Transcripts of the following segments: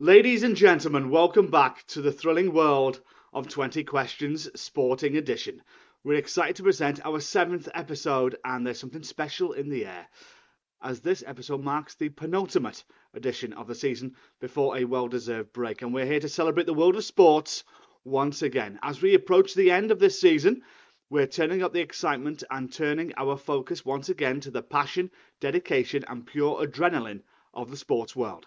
Ladies and gentlemen, welcome back to the thrilling world of 20 Questions Sporting Edition. We're excited to present our 7th episode, and there's something special in the air, as this episode marks the penultimate edition of the season before a well-deserved break. And we're here to celebrate the world of sports once again. As we approach the end of this season, we're turning up the excitement and turning our focus once again to the passion, dedication and pure adrenaline of the sports world.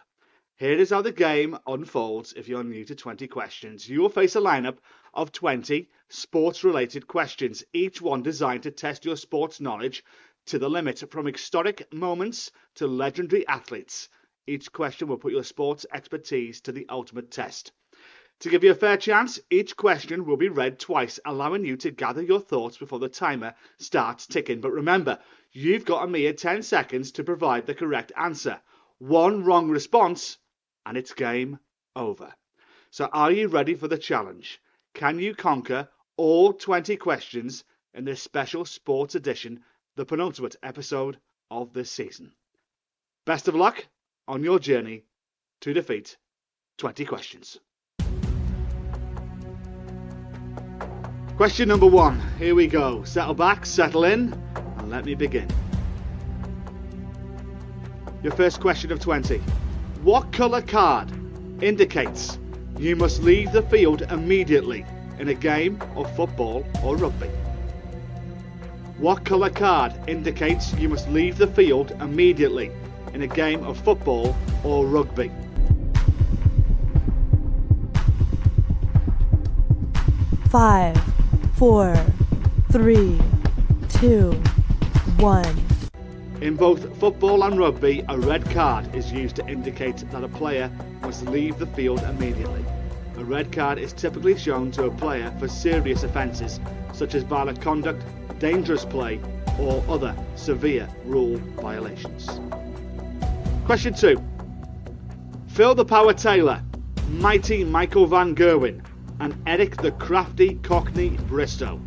Here is how the game unfolds if you're new to 20 Questions. You will face a lineup of 20 sports-related questions, each one designed to test your sports knowledge to the limit, from historic moments to legendary athletes. Each question will put your sports expertise to the ultimate test. To give you a fair chance, each question will be read twice, allowing you to gather your thoughts before the timer starts ticking. But remember, you've got a mere 10 seconds to provide the correct answer. One wrong response and it's game over. So are you ready for the challenge? Can you conquer all 20 questions in this special sports edition, the penultimate episode of this season? Best of luck on your journey to defeat 20 questions. Question number 1. Here we go. Settle back, settle in, and let me begin. Your first question of 20. What colour card indicates you must leave the field immediately in a game of football or rugby? What colour card indicates you must leave the field immediately in a game of football or rugby? Five, 4, 3, 2, 1. In both football and rugby, a red card is used to indicate that a player must leave the field immediately. A red card is typically shown to a player for serious offences, such as violent conduct, dangerous play, or other severe rule violations. Question 2. Phil the Power Taylor, Mighty Michael Van Gerwen, and Eric the Crafty Cockney Bristow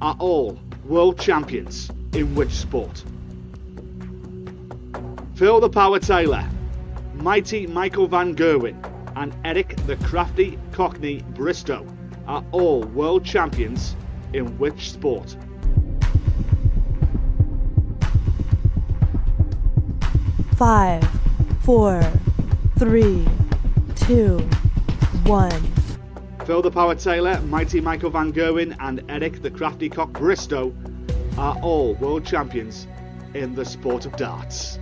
are all world champions in which sport? Phil the Power Taylor, Mighty Michael Van Gerwen, and Eric the Crafty Cockney Bristow are all world champions in which sport? Five, 4, 3, 2, 1. Phil the Power Taylor, Mighty Michael Van Gerwen, and Eric the Crafty Cock Bristow are all world champions in the sport of darts.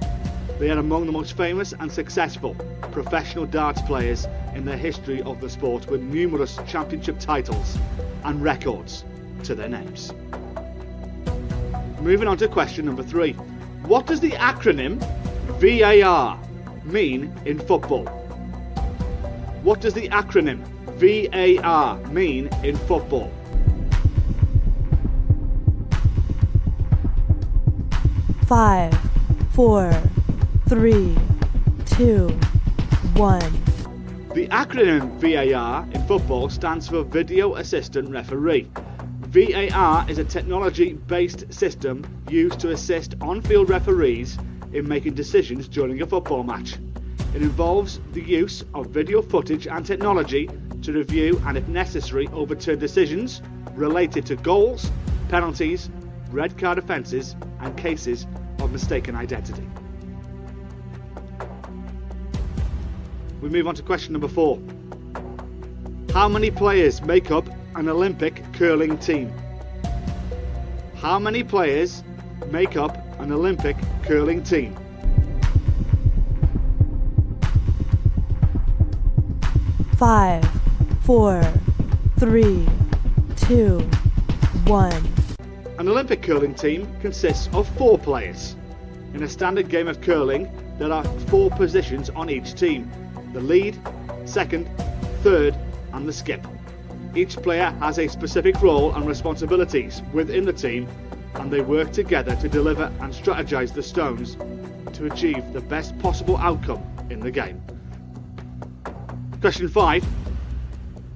They are among the most famous and successful professional darts players in the history of the sport, with numerous championship titles and records to their names. Moving on to question number 3. What does the acronym VAR mean in football? What does the acronym VAR mean in football? Five, 4, 3, 2, 1. The acronym VAR in football stands for Video Assistant Referee. VAR is a technology-based system used to assist on-field referees in making decisions during a football match. It involves the use of video footage and technology to review and, if necessary, overturn decisions related to goals, penalties, red card offences and cases of mistaken identity. We move on to question number 4. How many players make up an Olympic curling team? How many players make up an Olympic curling team? Five, 4, 3, 2, 1. An Olympic curling team consists of 4 players. In a standard game of curling, there are 4 positions on each team: the lead, second, third and the skip. Each player has a specific role and responsibilities within the team, and they work together to deliver and strategize the stones to achieve the best possible outcome in the game. Question 5.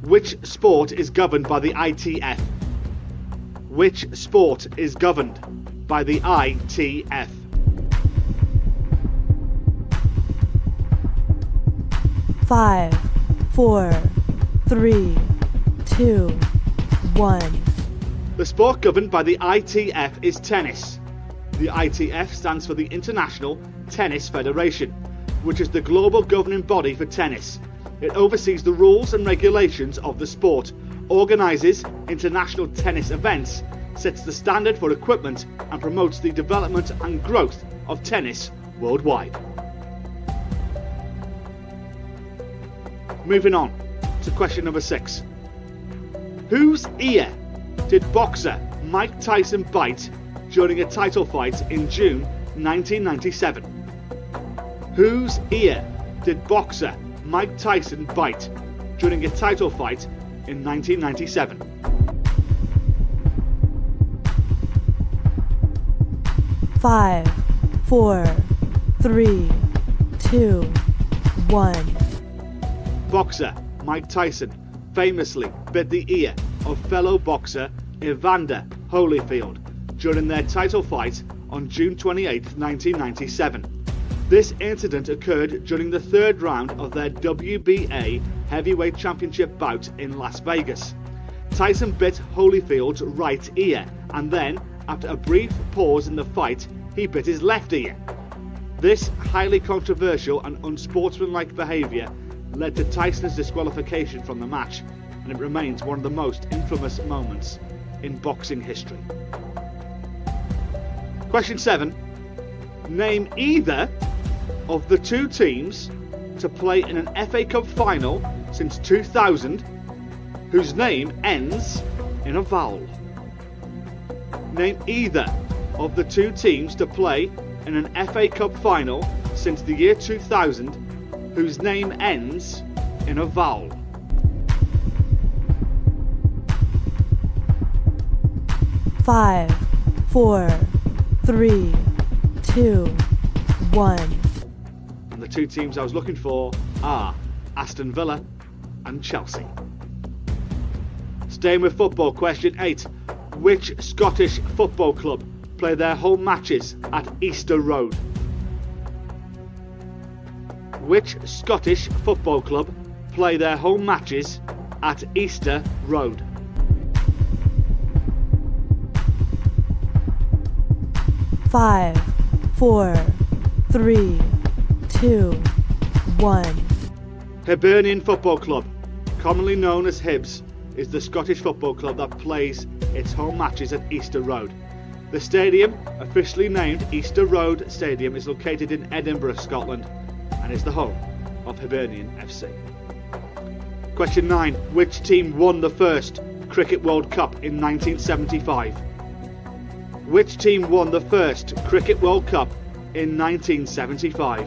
Which sport is governed by the ITF? Which sport is governed by the ITF? Five, 4, 3, 2, 1. The sport governed by the ITF is tennis. The ITF stands for the International Tennis Federation, which is the global governing body for tennis. It oversees the rules and regulations of the sport, organises international tennis events, sets the standard for equipment and promotes the development and growth of tennis worldwide. Moving on to question number 6. Whose ear did boxer Mike Tyson bite during a title fight in June 1997? Whose ear did boxer Mike Tyson bite during a title fight in 1997? Five, 4, 3, 2, 1. Boxer Mike Tyson famously bit the ear of fellow boxer Evander Holyfield during their title fight on June 28, 1997. This incident occurred during the third round of their WBA heavyweight championship bout in Las Vegas. Tyson bit Holyfield's right ear and then, after a brief pause in the fight, he bit his left ear. This highly controversial and unsportsmanlike behaviour led to Tyson's disqualification from the match, and it remains one of the most infamous moments in boxing history. Question 7. Name either of the two teams to play in an FA Cup final since 2000 whose name ends in a vowel. Name either of the two teams to play in an FA Cup final since the year 2000 whose name ends in a vowel. Five, 4, 3, 2, 1. And the two teams I was looking for are Aston Villa and Chelsea. Staying with football, question 8. Which Scottish football club play their home matches at Easter Road? Which Scottish football club play their home matches at Easter Road? Five, 4, 3, 2, 1. Hibernian Football Club, commonly known as Hibs, is the Scottish football club that plays its home matches at Easter Road. The stadium, officially named Easter Road Stadium, is located in Edinburgh, Scotland, and is the home of Hibernian FC. Question 9. Which team won the first Cricket World Cup in 1975? Which team won the first Cricket World Cup in 1975?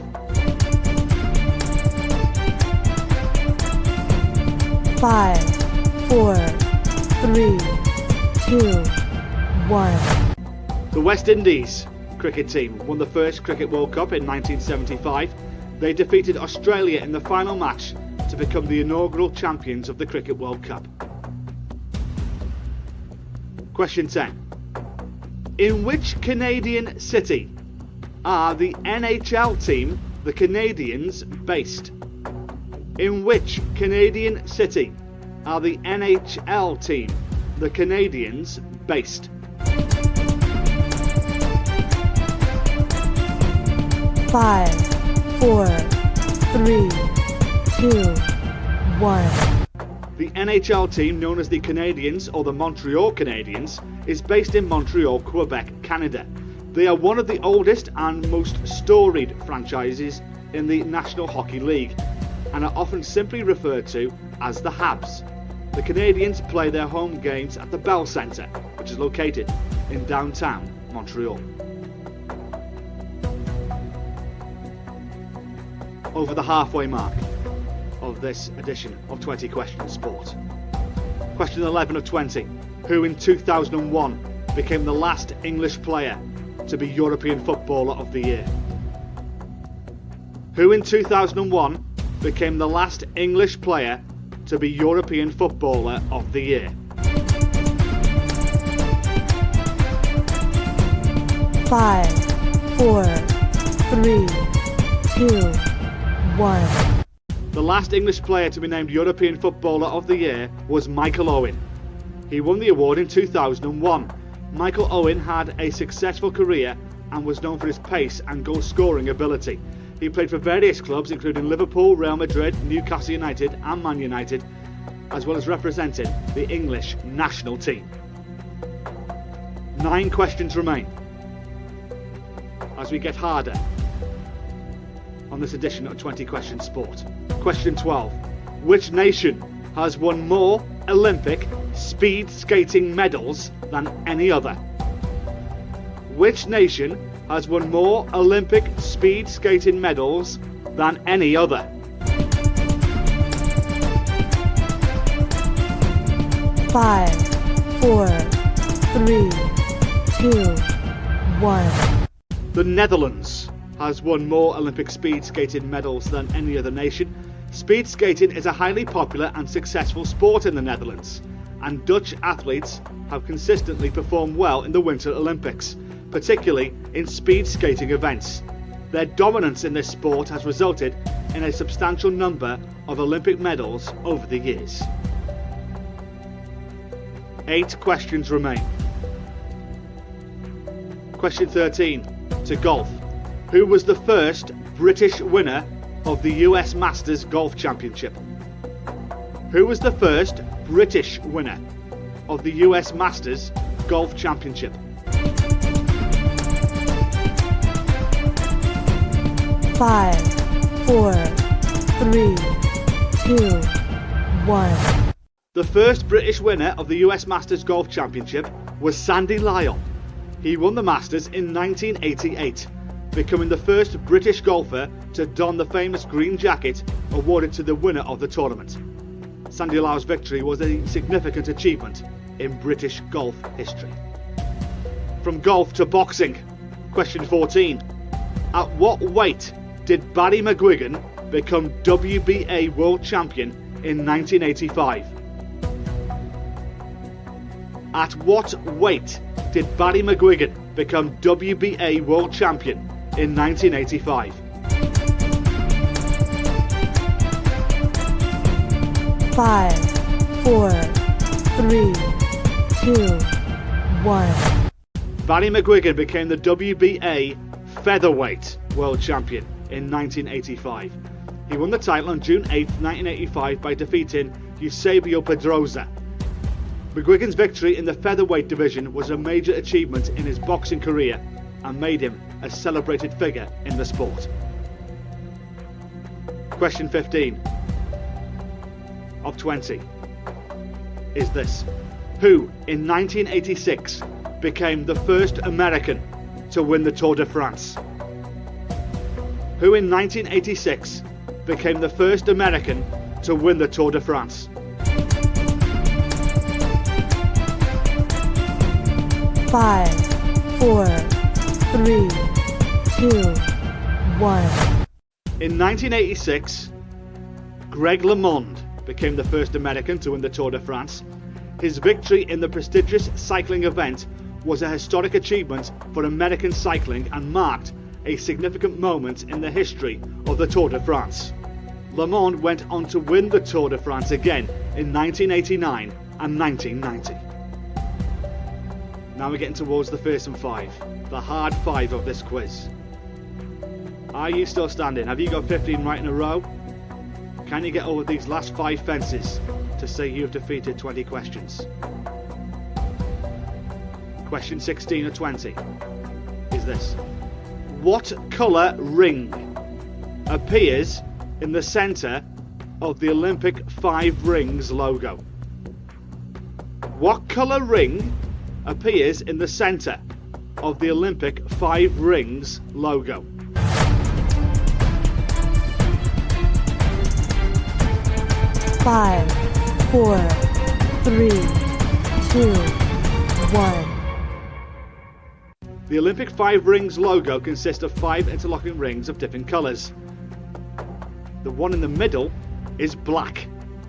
Five, 4, 3, 2, 1. The West Indies cricket team won the first Cricket World Cup in 1975. They defeated Australia in the final match to become the inaugural champions of the Cricket World Cup. Question 10. In which Canadian city are the NHL team, the Canadiens, based? In which Canadian city are the NHL team, the Canadiens, based? Five, 4, 3, 2, 1. The NHL team, known as the Canadiens or the Montreal Canadiens, is based in Montreal, Quebec, Canada. They are one of the oldest and most storied franchises in the National Hockey League and are often simply referred to as the Habs. The Canadiens play their home games at the Bell Centre, which is located in downtown Montreal. Over the halfway mark of this edition of 20 Questions Sport. Question 11 of 20. Who in 2001 became the last English player to be European Footballer of the Year? Who in 2001 became the last English player to be European Footballer of the Year? Five, 4, 3, 2, 1. The last English player to be named European Footballer of the Year was Michael Owen. He won the award in 2001. Michael Owen had a successful career and was known for his pace and goal-scoring ability. He played for various clubs including Liverpool, Real Madrid, Newcastle United and Man United, as well as representing the English national team. 9 questions remain as we get harder on this edition of 20 Questions Sport. Question 12. Which nation has won more Olympic speed skating medals than any other? Which nation has won more Olympic speed skating medals than any other? Five, 4, 3, 2, 1. The Netherlands has won more Olympic speed skating medals than any other nation. Speed skating is a highly popular and successful sport in the Netherlands, and Dutch athletes have consistently performed well in the Winter Olympics, particularly in speed skating events. Their dominance in this sport has resulted in a substantial number of Olympic medals over the years. 8 questions remain. Question 13. To golf. Who was the first British winner of the US Masters Golf Championship? Who was the first British winner of the US Masters Golf Championship? Five, 4, 3, 2, 1. The first British winner of the US Masters Golf Championship was Sandy Lyle. He won the Masters in 1988, becoming the first British golfer to don the famous green jacket awarded to the winner of the tournament. Sandy Lyle's victory was a significant achievement in British golf history. From golf to boxing. Question 14. At what weight did Barry McGuigan become WBA World Champion in 1985? At what weight did Barry McGuigan become WBA World Champion in 1985? 5, 4, 3, 2, 1. Barry McGuigan became the WBA Featherweight World Champion in 1985. He won the title on June 8, 1985 by defeating Eusebio Pedrosa. McGuigan's victory in the featherweight division was a major achievement in his boxing career and made him a celebrated figure in the sport. Question 15 of 20 is this. Who in 1986 became the first American to win the Tour de France? Who in 1986 became the first American to win the Tour de France? 5, 4, 3, 2, 1. In 1986, Greg LeMond became the first American to win the Tour de France. His victory in the prestigious cycling event was a historic achievement for American cycling and marked a significant moment in the history of the Tour de France. LeMond went on to win the Tour de France again in 1989 and 1990. Now we're getting towards the fearsome 5, the hard 5 of this quiz. Are you still standing? Have you got 15 right in a row? Can you get over these last 5 fences to say you've defeated 20 questions? Question 16 of 20 is this. What colour ring appears in the centre of the Olympic 5 Rings logo? What colour ring appears in the centre of the Olympic 5 Rings logo? Five, 4, 3, 2, 1. The Olympic 5 Rings logo consists of 5 interlocking rings of different colours. The one in the middle is black.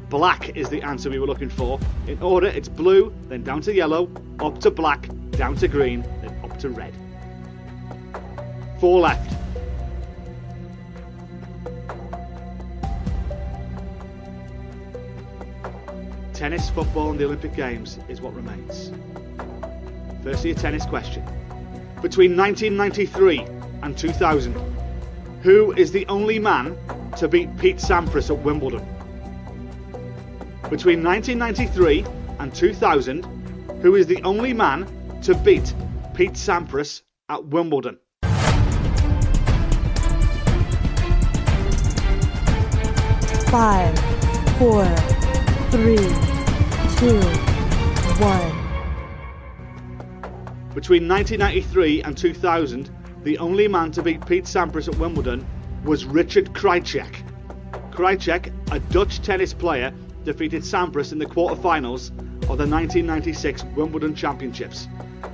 Black is the answer we were looking for. In order, it's blue, then down to yellow, up to black, down to green, then up to red. 4 left. Tennis, football and the Olympic Games is what remains. Firstly, a tennis question. Between 1993 and 2000, who is the only man to beat Pete Sampras at Wimbledon? Between 1993 and 2000, who is the only man to beat Pete Sampras at Wimbledon? Five, 4, 3, 2, 1. Between 1993 and 2000, the only man to beat Pete Sampras at Wimbledon was Richard Krajicek. Krajicek, a Dutch tennis player, defeated Sampras in the quarter-finals of the 1996 Wimbledon Championships.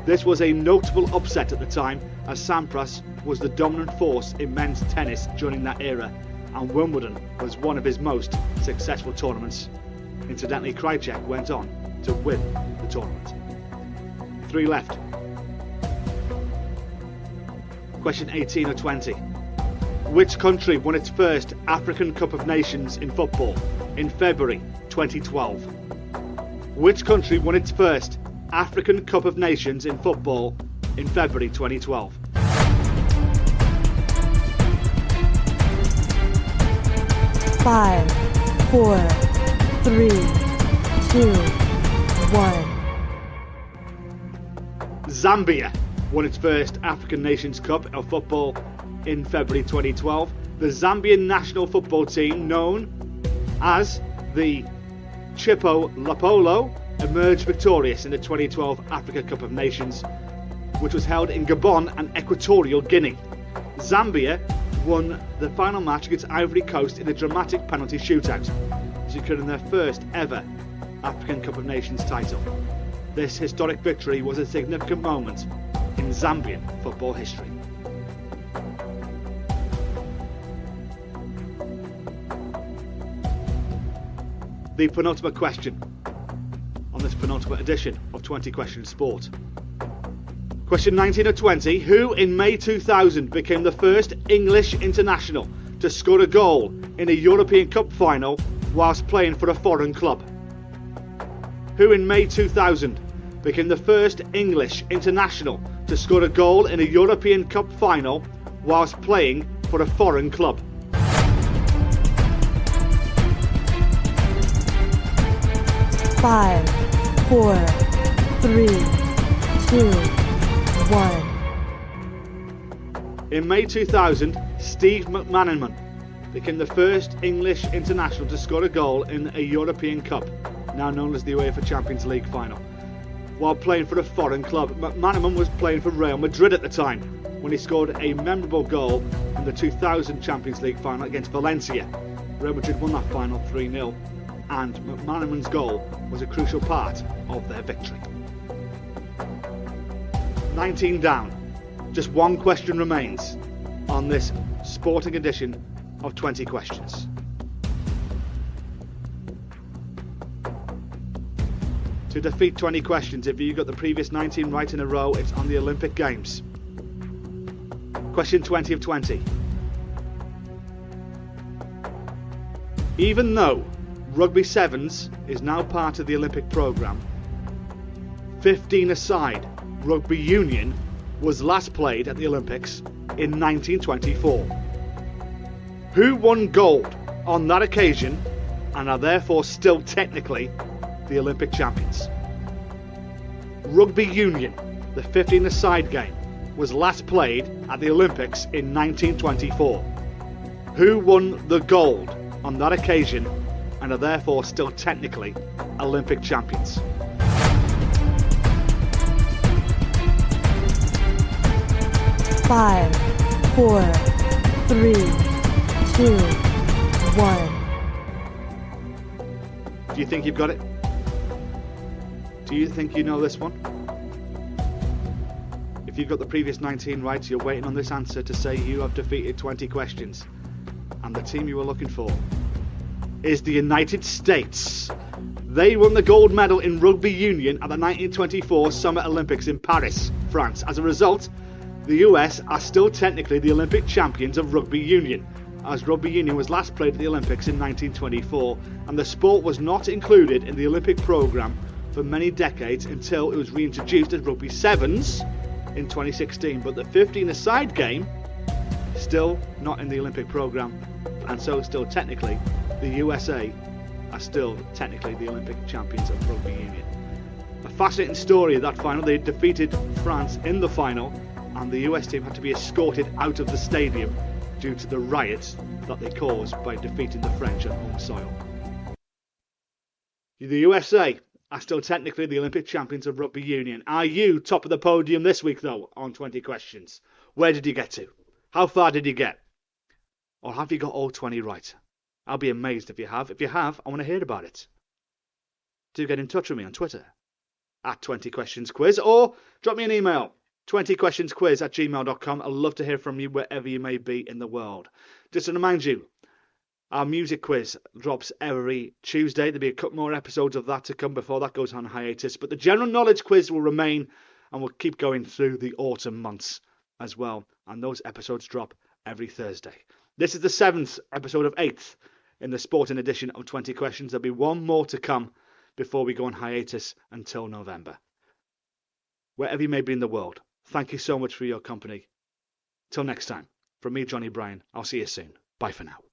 This was a notable upset at the time, as Sampras was the dominant force in men's tennis during that era, and Wimbledon was one of his most successful tournaments. Incidentally, Krajicek went on to win the tournament. 3 left. Question 18 or 20. Which country won its first African Cup of Nations in football in February 2012? Which country won its first African Cup of Nations in football in February 2012? Five, 4, 3, 2, 1. Zambia won its first African Nations Cup of football in February 2012. The Zambian national football team, known as the Chipolopolo, emerged victorious in the 2012 Africa Cup of Nations, which was held in Gabon and Equatorial Guinea. Zambia won the final match against Ivory Coast in a dramatic penalty shootout, securing their first ever African Cup of Nations title. This historic victory was a significant moment in Zambian football history. The penultimate question on this penultimate edition of 20 Questions Sport. Question 19 or 20. Who in May 2000 became the first English international to score a goal in a European Cup final whilst playing for a foreign club? Who in May 2000 became the first English international to score a goal in a European Cup final whilst playing for a foreign club? Five, 4, 3, 2, 1. In May 2000, Steve McManaman became the first English international to score a goal in a European Cup, now known as the UEFA Champions League final, while playing for a foreign club. McManaman was playing for Real Madrid at the time when he scored a memorable goal in the 2000 Champions League final against Valencia. Real Madrid won that final 3-0, and McManaman's goal was a crucial part of their victory. 19 down. Just one question remains on this sporting edition of 20 Questions. To defeat 20 questions, if you got the previous 19 right in a row, it's on the Olympic Games. Question 20 of 20. Even though Rugby Sevens is now part of the Olympic programme, 15-a-side Rugby Union was last played at the Olympics in 1924. Who won gold on that occasion and are therefore still technically the Olympic champions? Rugby Union, the 15-a-side game, was last played at the Olympics in 1924. Who won the gold on that occasion and are therefore still technically Olympic champions? Five, 4, 3, 2, 1. Do you think you've got it? Do you think you know this one? If you've got the previous 19 right, you're waiting on this answer to say you have defeated 20 questions. And the team you were looking for is the United States. They won the gold medal in Rugby Union at the 1924 Summer Olympics in Paris, France. As a result, the US are still technically the Olympic champions of Rugby Union, as rugby union was last played at the Olympics in 1924, and the sport was not included in the Olympic programme for many decades until it was reintroduced as rugby sevens in 2016. But the 15-a-side game still not in the Olympic programme, and so still technically the USA are still technically the Olympic champions of rugby union. A fascinating story of that final. They defeated France in the final, and the US team had to be escorted out of the stadium due to the riots that they caused by defeating the French on home soil. The USA are still technically the Olympic champions of rugby union. Are you top of the podium this week though on 20 questions? Where did you get to? How far did you get? Or have you got all 20 right? I'll be amazed if you have. If you have, I want to hear about it. Do get in touch with me on Twitter at 20questionsquiz, or drop me an email, 20questionsquiz@gmail.com. I'd love to hear from you wherever you may be in the world. Just to remind you, our music quiz drops every Tuesday. There'll be a couple more episodes of that to come before that goes on hiatus. But the general knowledge quiz will remain, and we'll keep going through the autumn months as well. And those episodes drop every Thursday. This is the 7th episode of 8th in the sporting edition of 20 Questions. There'll be one more to come before we go on hiatus until November. Wherever you may be in the world, thank you so much for your company. Till next time, from me, Johnny Bryan, I'll see you soon. Bye for now.